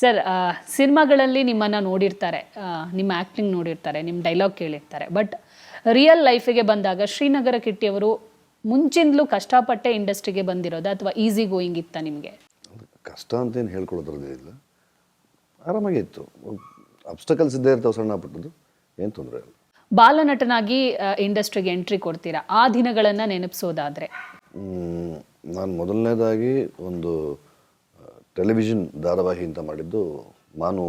Sir, ಸಿನಿಮಾಗಳಲ್ಲಿ ನಿಮ್ಮನ್ನು ನೋಡಿರ್ತಾರೆ, ನಿಮ್ಮ ಆ್ಯಕ್ಟಿಂಗ್ ನೋಡಿರ್ತಾರೆ, ನಿಮ್ಮ ಡೈಲಾಗ್ ಕೇಳಿರ್ತಾರೆ. ಬಟ್ ರಿಯಲ್ ಲೈಫಿಗೆ ಬಂದಾಗ ಶ್ರೀನಗರ ಕಿಟ್ಟಿಯವರು ಮುಂಚಿಂದಲೂ ಕಷ್ಟಪಟ್ಟೆ ಇಂಡಸ್ಟ್ರಿಗೆ ಬಂದಿರೋದು ಅಥವಾ ಈಸಿ ಗೋಯಿಂಗ್ ಇತ್ತ ನಿಮಗೆ? ಕಷ್ಟ ಅಂತೇನು ಹೇಳ್ಕೊಳ್ಳೋದ್ರದ್ದೇ ಇಲ್ಲ, ಆರಾಮಾಗೇ ಇತ್ತು. ಅಬ್ಸ್ಟಕಲ್ಸ್ ಇದ್ದೇ ಇರ್ತಾವೆ ಸಣ್ಣ ಪಟ್ಟದ್ದು, ಏನು ತೊಂದರೆ ಇಲ್ಲ. ಬಾಲನಟನಾಗಿ ಇಂಡಸ್ಟ್ರಿಗೆ ಎಂಟ್ರಿ ಕೊಡ್ತೀರಾ, ಆ ದಿನಗಳನ್ನು ನೆನಪಿಸೋದಾದರೆ? ನಾನು ಮೊದಲನೇದಾಗಿ ಒಂದು ಟೆಲಿವಿಷನ್ ಧಾರಾವಾಹಿ ಅಂತ ಮಾಡಿದ್ದು ಮಾನು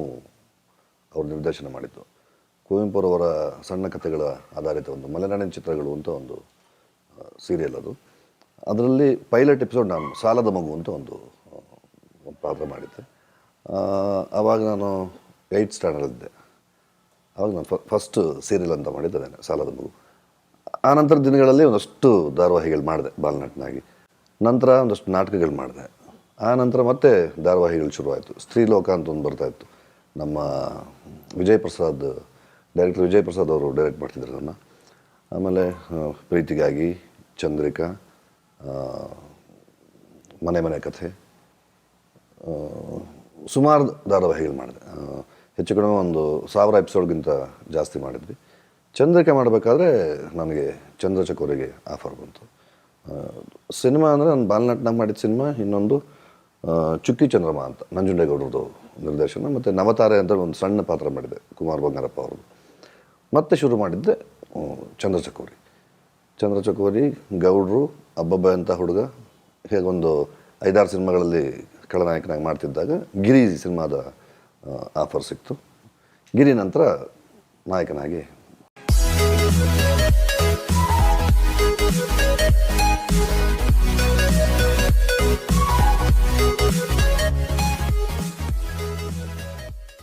ಅವ್ರ ನಿರ್ದೇಶನ ಮಾಡಿದ್ದು. ಕುವೆಂಪುರವರ ಸಣ್ಣ ಕಥೆಗಳ ಆಧಾರಿತ ಒಂದು ಮಲೆನಾಡಿನ ಚಿತ್ರಗಳು ಅಂತ ಒಂದು ಸೀರಿಯಲ್ ಅದು. ಅದರಲ್ಲಿ ಪೈಲಟ್ ಎಪಿಸೋಡ್ ನಾನು ಸಾಲದ ಮಗು ಅಂತ ಒಂದು ಪಾತ್ರ ಮಾಡಿದ್ದೆ. ಆವಾಗ ನಾನು 8th ಸ್ಟ್ಯಾಂಡರ್ಡಲ್ಲಿದ್ದೆ. ಆವಾಗ ನಾನು ಫಸ್ಟ್ ಸೀರಿಯಲ್ ಅಂತ ಮಾಡಿದ್ದೇನೆ ಸಾಲದ ಮಗು. ಆ ನಂತರ ದಿನಗಳಲ್ಲಿ ಒಂದಷ್ಟು ಧಾರಾವಾಹಿಗಳು ಮಾಡಿದೆ ಬಾಲನಟನಾಗಿ. ನಂತರ ಒಂದಷ್ಟು ನಾಟಕಗಳು ಮಾಡಿದೆ. ಆ ನಂತರ ಮತ್ತೆ ಧಾರಾವಾಹಿಗಳು ಶುರುವಾಯಿತು. ಸ್ತ್ರೀಲೋಕ ಅಂತ ಒಂದು ಬರ್ತಾಯಿತ್ತು, ನಮ್ಮ ವಿಜಯ್ ಪ್ರಸಾದ್ ಡೈರೆಕ್ಟರ್ ವಿಜಯ್ ಪ್ರಸಾದ್ ಅವರು ಡೈರೆಕ್ಟ್ ಮಾಡ್ತಿದ್ರು ಅದನ್ನು. ಆಮೇಲೆ ಪ್ರೀತಿಗಾಗಿ, ಚಂದ್ರಿಕಾ, ಮನೆ ಮನೆ ಕಥೆ, ಸುಮಾರು ಧಾರಾವಾಹಿಗಳು ಮಾಡಿದೆ. ಹೆಚ್ಚು ಕಡಿಮೆ ಒಂದು 1000 ಎಪಿಸೋಡ್ಗಿಂತ ಜಾಸ್ತಿ ಮಾಡಿದ್ವಿ. ಚಂದ್ರಿಕಾ ಮಾಡಬೇಕಾದ್ರೆ ನನಗೆ ಚಂದ್ರಚಕೋರಿಗೆ ಆಫರ್ ಬಂತು. ಸಿನಿಮಾ ಅಂದರೆ ನಾನು ಬಾಲನಟನಾಗಿ ಮಾಡಿದ ಸಿನಿಮಾ ಇನ್ನೊಂದು ಚುಕ್ಕಿ ಚಂದ್ರಮ ಅಂತ ನಂಜುಂಡೇಗೌಡರದು ನಿರ್ದೇಶನ, ಮತ್ತು ನವತಾರೆ ಅಂತ ಒಂದು ಸಣ್ಣ ಪಾತ್ರ ಮಾಡಿದೆ ಕುಮಾರ್ ಬಂಗಾರಪ್ಪ ಅವ್ರದ್ದು. ಮತ್ತೆ ಶುರು ಮಾಡಿದ್ದೆ ಚಂದ್ರಚಕೋರಿ, ಗೌಡ್ರು, ಅಬ್ಬಬ್ಬ ಅಂತ ಹುಡುಗ, ಹೇಗೊಂದು 5-6 ಸಿನಿಮಾಗಳಲ್ಲಿ ಖಳನಾಯಕನಾಗಿ ಮಾಡ್ತಿದ್ದಾಗ ಗಿರಿ ಸಿನಿಮಾದ ಆಫರ್ ಸಿಕ್ತು. ಗಿರಿ ನಂತರ ನಾಯಕನಾಗಿ